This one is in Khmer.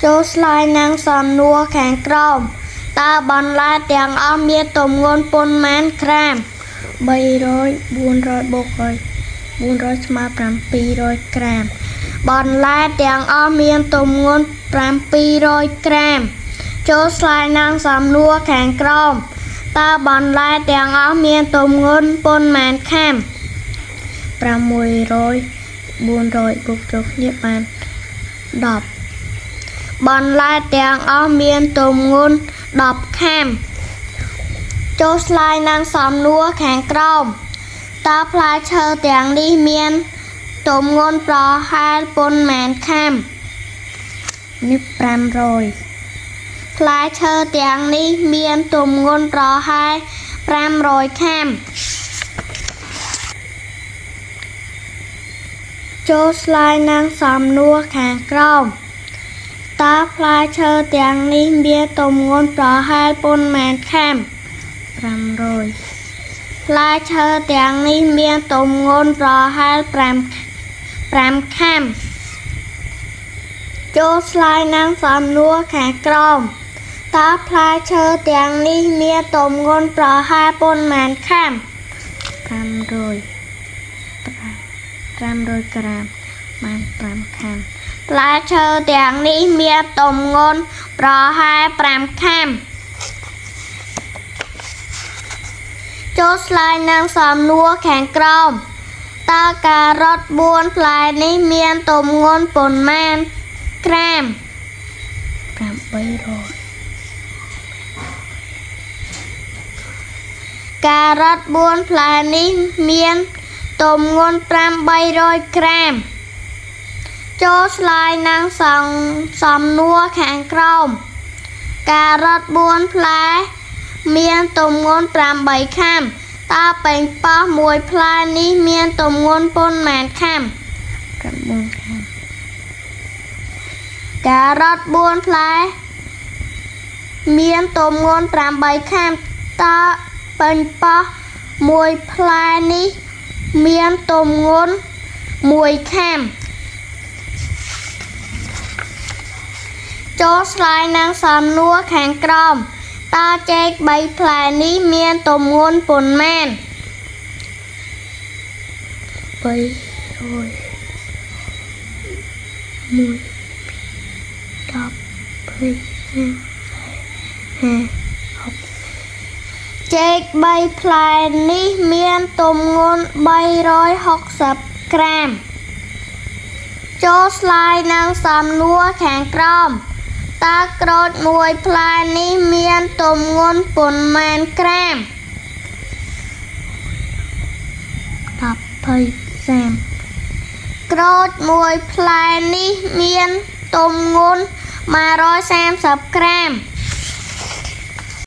ចូលស្លាយនឹងសំណួរខាងក្រោមតើបន្លែទាំងអស់មានទម្ងន់ប៉ុន្មានក្រាម300 400បូក400ស្មើ700ក្រាមបន្លែទាំងអស់មានទម្ងន់700ក្រាមចូលស្លាយនឹងសំណួរខាងក្រោមតើបន្លែទាំងអស់មានទម្ងន់ប៉ុន្មានខាម600 400បូកចូលគ្នាបាន10បន្លែទាំងអស់មានទម្ងន់10ខាមចូលស្លាយនឹងសំណួរខាងក្រោមតើផ្លែឈើទាំងនេះមានទម្ងន់ប្រហែលប៉ុន្មានខាមនេះ500ផ្លែឈើទាំងនេះមានទម្ងន់ប្រហែល500ខាមចូលស្លាយនឹងសំណួរខាងក្រោមតើផ្លែឈើទាំងនេះមានទម្ងន់ប្រហែលប៉ុន្មានខាម500ផ្លែឈើទាំងនេះមានទម្ងន់ប្រហែល5ខាមចូលស្លាយនឹងសំណួរខាងក្រោមតើផ្លែឈើទាំងនេះមានទម្ងន់ប្រហែលប៉ុន្មានខាម500ក្រាមបាន5ខាមផ្លែឈើទាំងនេះមានទម្ងន់ប្រហែល5ខាមចូលស្លាយនឹងសំណួរខាងក្រោមតើការ៉ុត4ផ្លែនេះមានទម្ងន់ប៉ុន្មានក្រាម800ការ៉ុត4ផ្លែនេះមានទម្ងន់800ក្រាមចូលស្លាយនឹងសំណួរខាងក្រោមការ៉ុត4ផ្លែមានទម្ងន់8ខាមតើប៉េងប៉ោះ1ផ្លែនេះមានទម្ងន់ប៉ុន្មានខាម9ខាមការ៉ុត4ផ្លែមានទម្ងន់8ខាមតើប៉េងប៉ោះ1ផ្លែនេះមានទម្ងន់1ខាមចូលស្លាយនឹងសំណួរខាងក្រោមតើចេក3ផ្លែនេះមានទម្ងន់ប៉ុន្មាន300 ចេក3ផ្លែនេះមានទម្ងន់360ក្រាមចូលស្លាយនឹងសំណួរខាងក្រោមតើក្រូច1ផ្លែនេះមានទម្ងន់ប៉ុន្មានក្រាម10 30ក្រូច1ផ្លែនេះមានទម្ងន់130ក្រាម